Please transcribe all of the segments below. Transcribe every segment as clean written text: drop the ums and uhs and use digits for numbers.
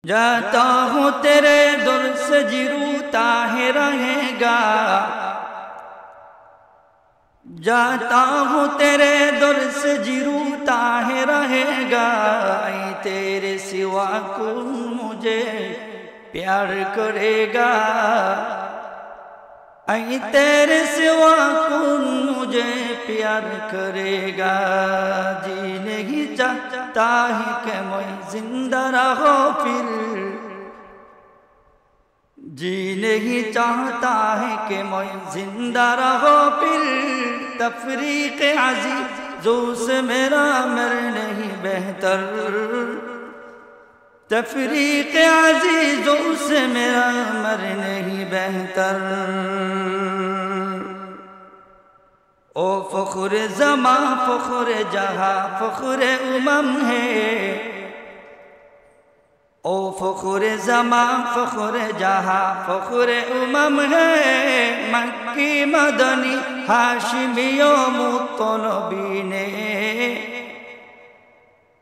जाता हूँ तेरे दर से जी रूठा है रहेगा, जाता हूँ तेरे दर से जी रूठा है रहेगा। ऐ तेरे सिवा कौन मुझे प्यार करेगा, ऐ तेरे सिवा कौन मुझे प्यार करेगा। जी नहीं चाहता है कि मैं जिंदा रहो फिर, जी नहीं चाहता है कि मैं जिंदा रहो फिर। तफरीक अज़ीज़ों से मेरा मरना ही बेहतर, तफरीक अज़ीज़ों से मेरा मरना ही बेहतर। ओ फ़ख्र ज़मां फ़ख्र जहाँ फ़ख्र उमम है, ओ फ़ख्र ज़मां फ़ख्र जहाँ फ़ख्र उमम है। मक्की मदनी हाशिमी व मुत्तलबी ने,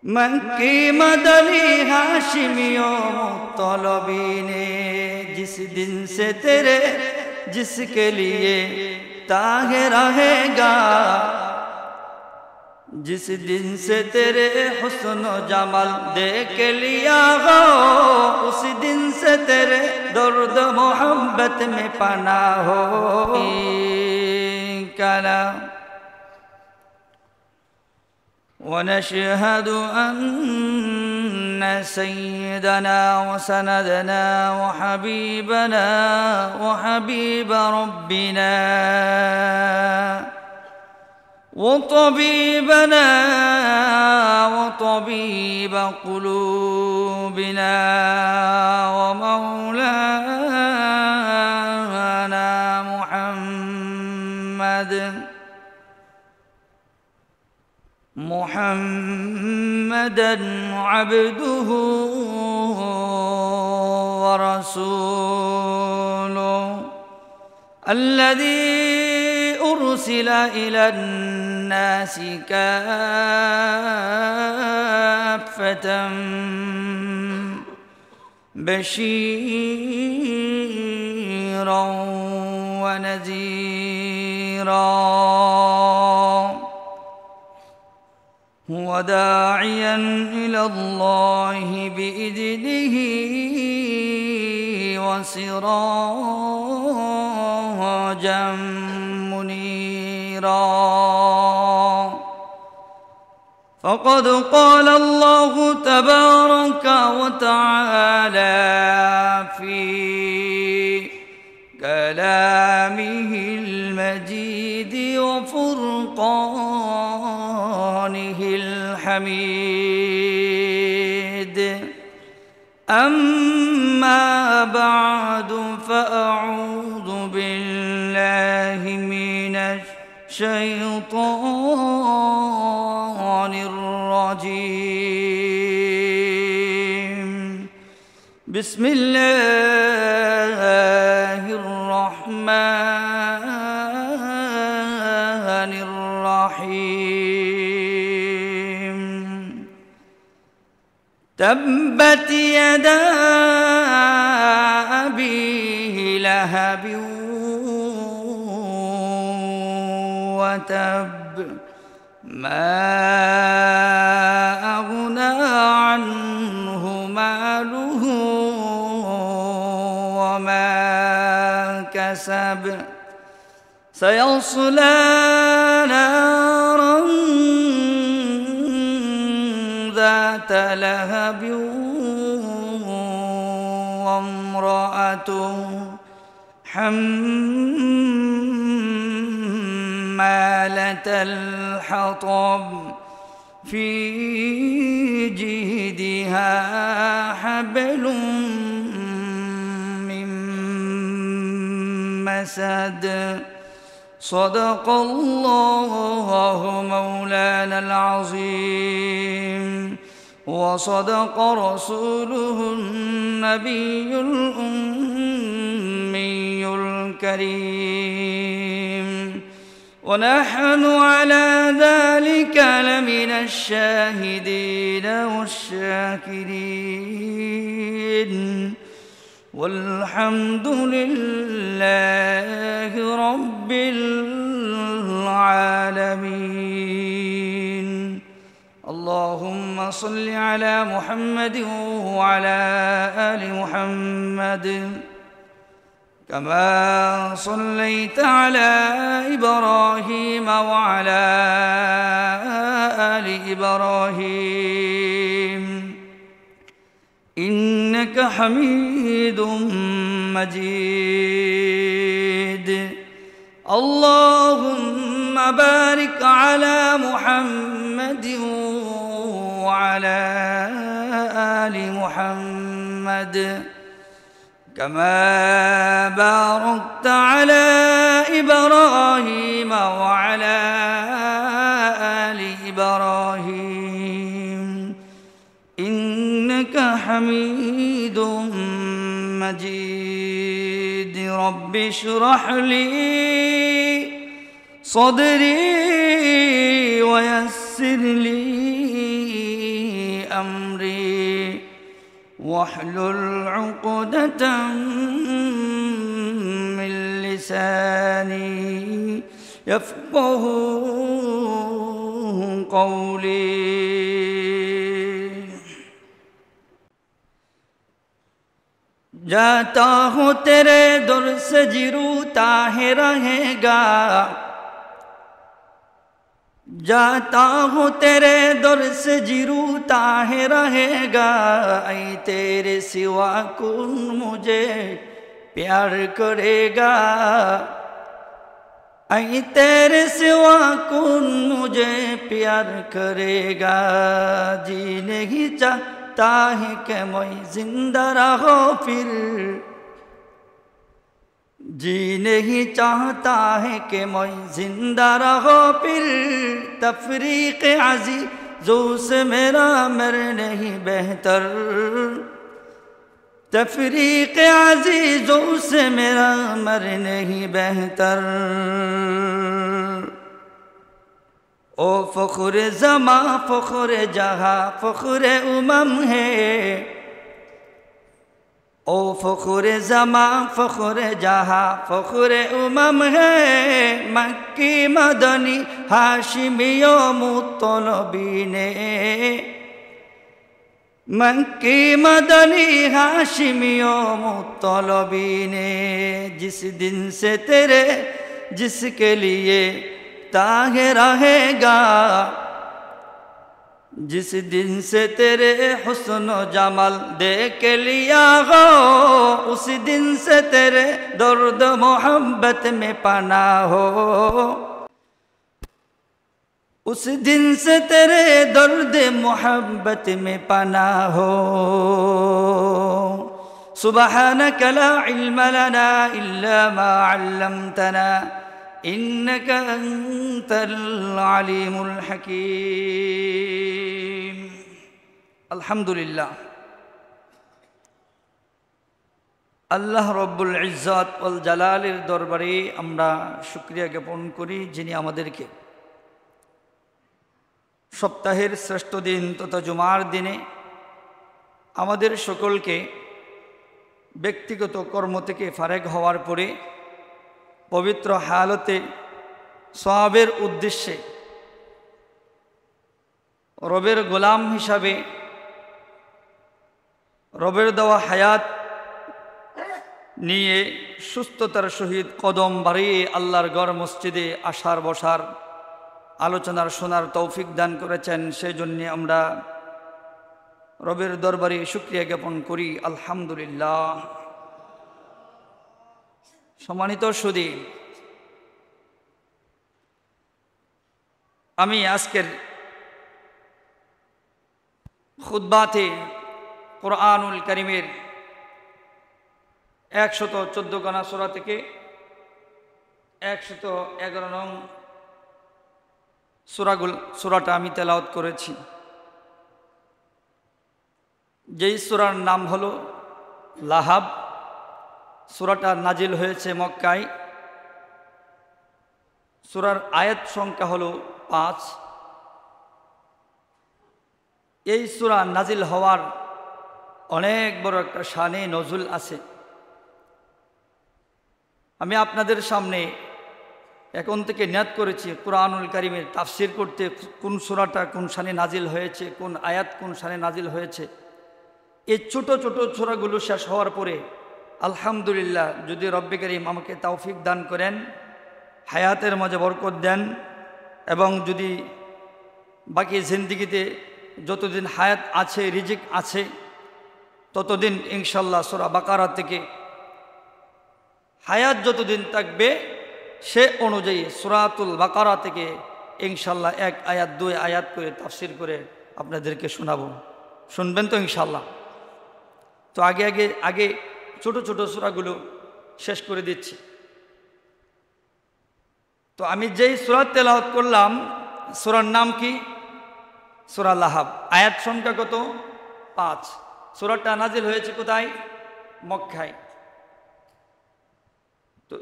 मक्की मदनी हाशिमी व मुत्तलबी ने। जिस दिन से तेरे जिसके लिए ताहे रहेगा, जिस दिन से तेरे हुस्न जमाल देख लिया हो, उस दिन से तेरे दर्द मोहब्बत में पना हो। कलाम ونشهد أن سيدنا وسندنا وحبيبنا وحبيب ربنا وطبيبنا وطبيب قلوبنا ومولانا محمدا عبده ورسوله الذي أرسل إلى الناس كافة بشيرا ونذيرا وداعيا إلى الله بإذنه وسراجا منيرا. فقد قال الله تبارك وتعالى في كلامه المجيد وفرقانه الحميد: أما بعد فأعوذ بالله من الشيطان الرجيم. بسم الله الرحمن الرحيم. تبت يدا أبي لهب وتب، ما أغنى عنه ماله وما كسب، سيصلى نارا ذات لهب وامرأته حمالة الحطب في جيدها حبل من مسد. صدق الله مولانا العظيم، وصدق رسوله النبي الأمي الكريم، ونحن على ذلك لمن الشاهدين والشاكرين. والحمد لله رب العالمين اللهم صل على محمد وعلى آل محمد كما صليت على إبراهيم وعلى آل إبراهيم إنك حميد مجيد اللهم بارك على محمد وعلى آل محمد كما باركت على إبراهيم وعلى آل إبراهيم إنك حميد مجيد رب اشرح لي صدري ويسر لي أمري واحلل عقدة من لساني يفقه قولي जाता हूँ तेरे दर से जी रूठा है रहेगा जाता हूँ तेरे दर से जी रूठा है रहेगा ऐ तेरे सिवा कौन मुझे प्यार करेगा ऐ तेरे सिवा कौन मुझे प्यार करेगा जी नहीं चाहता है कि मैं जिंदा रहो फिर जी नहीं चाहता है कि मैं जिंदा रहो फिर तफरीक अज़ीज़ों से मेरा मरना ही बेहतर तफरीक अज़ीज़ों से मेरा मरना ही बेहतर ओ फ़ख्र ज़मा फ़ख्र जहाँ फ़ख्र उमम है ओ फ़ख्र ज़मा फ़ख्र जहाँ फ़ख्र उमम है मक्की मदनी हाशिमी व मुत्तलबी ने मक्की मदनी हाशिमी व मुत्तलबी ने जिस दिन से तेरे जिसके लिए ताहे रहेगा जिस दिन से तेरे हुस्न जमाल देख लिया हो उस दिन से तेरे दर्द मोहब्बत में पना हो उस दिन से तेरे दर्द मोहब्बत में पना हो सुबहानक ला इल्म लना इल्ला मा अल्लमतना इन्नक अंतल अलीमुल हकीम अल्हम्दुलिल्लाह আল্লাহ রব্বুল ইজ্জত ওয়াল জালালের দরবারে আমরা শুকরিয়া জ্ঞাপন করি যিনি আমাদেরকে সপ্তাহের শ্রেষ্ঠ দিন তথা জুমার দিনে আমাদের সকলকে ব্যক্তিগত কর্ম থেকে ফারেগ হওয়ার পরে পবিত্র হালতে সওয়াবের উদ্দেশ্যে রবের গোলাম হিসাবে রবের দেওয়া হায়াত নিয়ে সুস্থতার সহিত কদম বাড়িয়ে আল্লাহর ঘর মসজিদে আসার বসার আলোচনার শোনার তৌফিক দান করেছেন সেজন্য আমরা রবের দরবারে শুকরিয়া জ্ঞাপন করি আলহামদুলিল্লাহ। সম্মানিত সুধী, আমি আজকের খুতবাতে কুরআনুল কারীমের 114 গানা সূরা থেকে 111 নং সূরাটা আমি তেলাওয়াত করেছি। যেই সূরার নাম হলো লাহাব। সূরাটা নাজিল হয়েছে মক্কায়। সূরার আয়াত সংখ্যা হলো 5। এই সূরা নাজিল হওয়ার অনেক বড় একটা শানে নজুল আছে। আমি আপনাদের সামনে এখন থেকে নিয়াত করেছি কুরআনুল কারীমের তাফসির করতে, কোন সূরাটা কোন শানে নাজিল হয়েছে, কোন আয়াত কোন শানে নাজিল হয়েছে। এই ছোট ছোট সূরাগুলো শেষ হওয়ার পরে আলহামদুলিল্লাহ যদি রব্বে কারীম আমাকে তৌফিক দান করেন, হায়াতের মাঝে বরকত দেন, এবং যদি বাকি জিন্দেগিতে যতদিন হায়াত আছে, রিজিক আছে, ততদিন ইনশাল্লাহ সূরা বাকারা থেকে হায়াত যতদিন থাকবে সে অনুযায়ী সূরাতুল বাকারা থেকে ইনশাল্লাহ 1 আয়াত 2 আয়াত করে তাফসির করে আপনাদেরকে শোনাবো। শুনবেন তো ইনশাল্লাহ? তো আগে ছোট ছোট সূরাগুলো শেষ করে দিচ্ছি। তো আমি যেই সূরা তেলাওয়াত করলাম, সূরার নাম কি? সূরা লাহাব। আয়াত সংখ্যা কত? 5। সূরাটা নাজিল হয়েছে কোথায়? মক্কায়। তো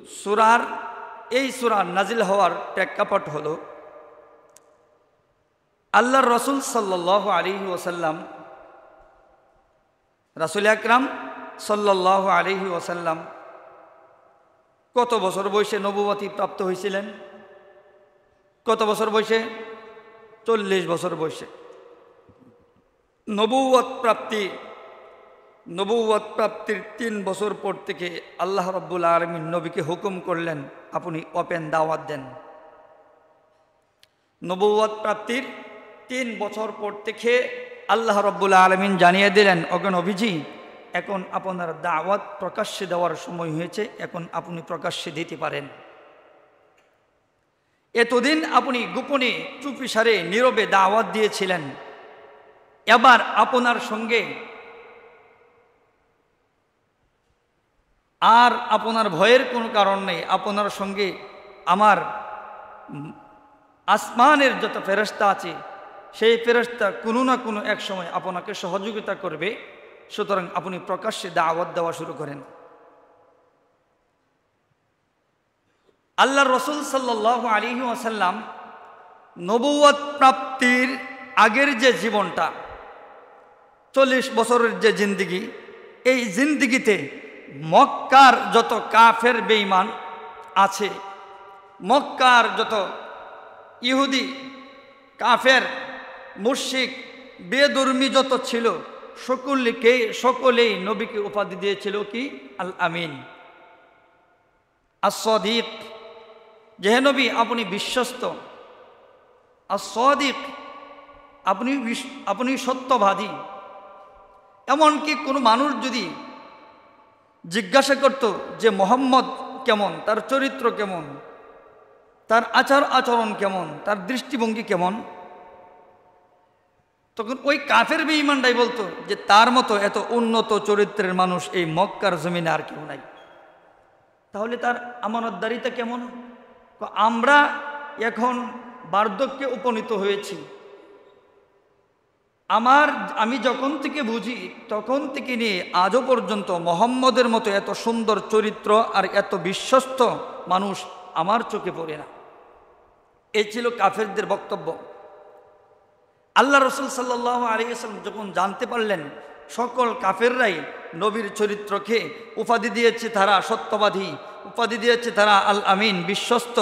এই সূরার নাজিল হওয়ার প্রেক্ষাপট হলো আল্লাহর রাসূল সাল্লাল্লাহু আলাইহি ওয়াসাল্লাম, রাসূল আকরাম সাল্লাল্লাহু আলাইহি ওয়াসাল্লাম কত বছর বয়সে নবুয়তি প্রাপ্ত হয়েছিলেন? কত বছর বয়সে? 40 বছর বয়সে। নবুয়ত প্রাপ্তির 3 বছর পর থেকে আল্লাহ রাব্বুল আলামিন নবীকে হুকুম করলেন, আপনি ওপেন দাওয়াত দেন। নবুয়ত প্রাপ্তির 3 বছর পর থেকে আল্লাহ রাব্বুল আলামিন জানিয়ে দিলেন, ওগো নবীজি, এখন আপনার দাওয়াত প্রকাশ্যে দেওয়ার সময় হয়েছে, এখন আপনি প্রকাশ্যে দিতে পারেন। এতদিন আপনি গোপনে চুপিসারে নীরবে দাওয়াত দিয়েছিলেন, এবার আপনার সঙ্গে আর আপনার ভয়ের কোনো কারণ নেই। আপনার সঙ্গে আমার আসমানের যত ফেরেশতা আছে সেই ফেরেশতা কোনো না কোনো এক সময় আপনাকে সহযোগিতা করবে, সুতরাং আপনি প্রকাশ্যে দাওয়াত দেওয়া শুরু করেন। আল্লাহর রাসূল সাল্লাল্লাহু আলাইহি ওয়াসাল্লাম নবুয়ত প্রাপ্তির আগের যে জীবনটা, 40 বছরের যে জিন্দেগি, এই জিন্দেগিতে মক্কার যত কাফের বেঈমান আছে, মক্কার যত ইহুদি কাফের মুশরিক বেধর্মী যত ছিল, সকলেই নবীকে উপাধি দিয়েছিল কি? আল আমিন, as-সাদিক। যে নবী আপনি বিশ্বস্ত, as-সাদিক আপনি সত্যবাদী। এমনকি কোনো মানুষ যদি জিজ্ঞাসা করত যে মোহাম্মদ কেমন, তার চরিত্র কেমন, তার আচার আচরণ কেমন, তার দৃষ্টিভঙ্গি কেমন, তখন ওই কাফের বেঈমানরাই বলতো যে তার মতো এত উন্নত চরিত্রের মানুষ এই মক্কার জমিনে আর কেউ নাই। তাহলে তার আমানতদারিতা কেমন? আমরা এখন বার্ধক্যে উপনীত হয়েছি, আমি যখন থেকে বুঝি তখন থেকে নিয়ে আজও পর্যন্ত মোহাম্মদের মতো এত সুন্দর চরিত্র আর এত বিশ্বস্ত মানুষ আমার চোখে পড়ে না। এই ছিল কাফেরদের বক্তব্য। আল্লাহ রাসূল সাল্লাল্লাহু আলাইহি ওয়াসাল্লাম যখন জানতে পারলেন সকল কাফেররাই নবীর চরিত্রকে উপাধি দিয়েছে তারা সত্যবাদী, উপাধি দিয়েছে তারা আল আমিন, বিশ্বস্ত,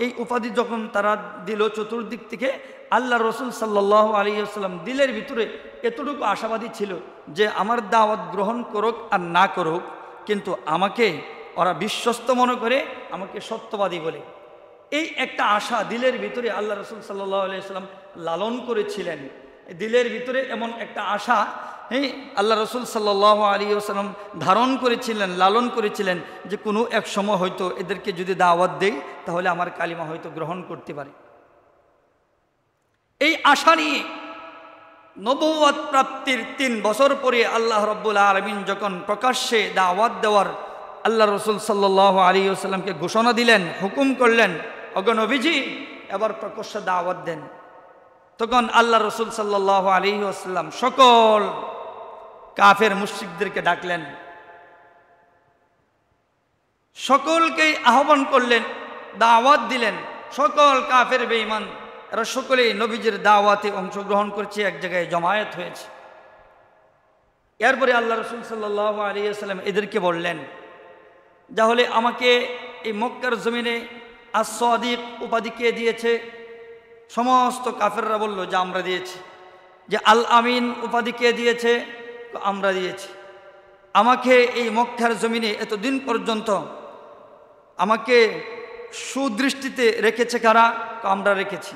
এই উপাধি যখন তারা দিল চতুর্দিক থেকে, আল্লাহ রাসূল সাল্লাল্লাহু আলাইহি ওয়াসাল্লাম দিলের ভিতরে এতটুকু আশাবাদী ছিল যে আমার দাওয়াত গ্রহণ করুক আর না করুক, কিন্তু আমাকে ওরা বিশ্বস্ত মনে করে, আমাকে সত্যবাদী বলে। এই একটা আশা দিলের ভিতরে আল্লাহ রাসূল সাল্লাল্লাহু আলাইহি ওয়াসাল্লাম লালন করেছিলেন। দিলের ভিতরে এমন একটা আশা আল্লাহ রাসূল সাল্লাল্লাহু আলাইহি ওয়াসাল্লাম ধারণ করেছিলেন, লালন করেছিলেন যে কোনো এক সময় হয়তো এদেরকে যদি দাওয়াত দেই তাহলে আমার কালিমা হয়তো গ্রহণ করতে পারে। এই আশা নিয়ে নবুয়ত প্রাপ্তির 3 বছর পরে আল্লাহ রাব্বুল আলামিন যখন প্রকাশ্যে দাওয়াত দেওয়ার আল্লাহ রাসূল সাল্লাল্লাহু আলাইহি ওয়াসাল্লামকে ঘোষণা দিলেন, হুকুম করলেন, ওগো নবীজি এবার প্রকাশ্যে দাওয়াত দেন। তখন আল্লাহ রাসূল সাল্লাল্লাহু আলাইহি ওয়াসাল্লাম সকল কাফের মুশরিকদেরকে ডাকলেন, সকলকেই আহ্বান করলেন, দাওয়াত দিলেন। সকল কাফের বেঈমান এরা সকলেই নবীজির দাওয়াতে অংশগ্রহণ করছে, এক জায়গায় জমায়েত হয়েছে। এরপরে আল্লাহ রসুল সাল্লাল্লাহু আলাইহি ওয়াসাল্লাম এদেরকে বললেন, তাহলে আমাকে এই মক্কার জমিনে আস-সাদিক উপাধি কে দিয়েছে? সমস্ত কাফেররা বলল যে আমরা দিয়েছি। যে আল আমিন উপাধি কে দিয়েছে? আমরা দিয়েছি। আমাকে এই মক্কার জমিনে এতদিন পর্যন্ত আমাকে সুদৃষ্টিতে রেখেছে কারা? আমরা রেখেছি।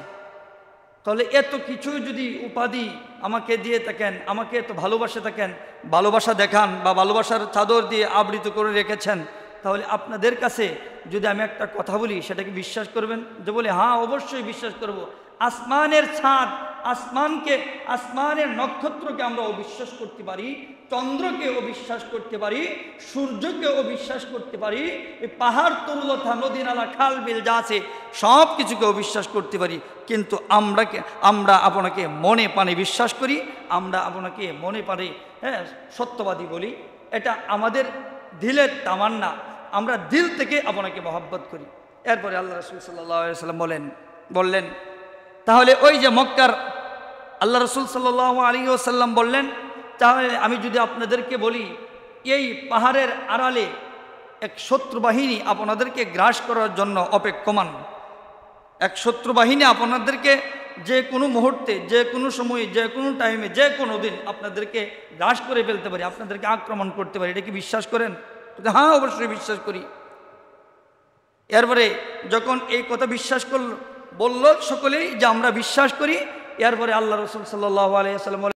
তাহলে এত কিছু যদি উপাধি আমাকে দিয়ে থাকেন, আমাকে এত ভালোবাসে থাকেন, ভালোবাসা দেখান বা ভালোবাসার চাদর দিয়ে আবৃত করে রেখেছেন, তাহলে আপনাদের কাছে যদি আমি একটা কথা বলি সেটাকে বিশ্বাস করবেন? যে বলে হ্যাঁ অবশ্যই বিশ্বাস করব। আসমানের ছাদ, আসমানের নক্ষত্রকে আমরা অবিশ্বাস করতে পারি, চন্দ্রকে অবিশ্বাস করতে পারি, সূর্যকে অবিশ্বাস করতে পারি, এই পাহাড় তরুলতা নদী নালা খাল বিল যা আছে সব কিছুকে অবিশ্বাস করতে পারি, কিন্তু আমরা আপনাকে মনে প্রাণে বিশ্বাস করি, আমরা আপনাকে মনে প্রাণে সত্যবাদী বলি। এটা আমাদের দিলের তামান্না, আমরা দিল থেকে আপনাকে মহব্বত করি। এরপরে আল্লাহ রাসূল সাল্লাল্লাহু আলাইহি ওয়াসাল্লাম বললেন তাহলে ওই যে মক্কার আল্লাহ রাসূল সাল্লাল্লাহু আলাইহি ওয়াসাল্লাম বললেন, তাহলে আমি যদি আপনাদেরকে বলি এই পাহাড়ের আড়ালে এক শত্রু বাহিনী আপনাদেরকে গ্রাস করার জন্য অপেক্ষমান, এক শত্রু বাহিনী আপনাদেরকে যে কোনো মুহূর্তে, যে কোনো সময়ে, যে কোনো টাইমে, যে কোনো দিন আপনাদেরকে গ্রাস করে ফেলতে পারি, আপনাদেরকে আক্রমণ করতে পারি, এটা কি বিশ্বাস করেন? হ্যাঁ অবশ্যই বিশ্বাস করি। এরপরে যখন এই কথা বিশ্বাস বলল সকলেই যে আমরা বিশ্বাস করি, এরপরে আল্লাহ রাসূল সাল্লাল্লাহু আলাইহি ওয়াসাল্লাম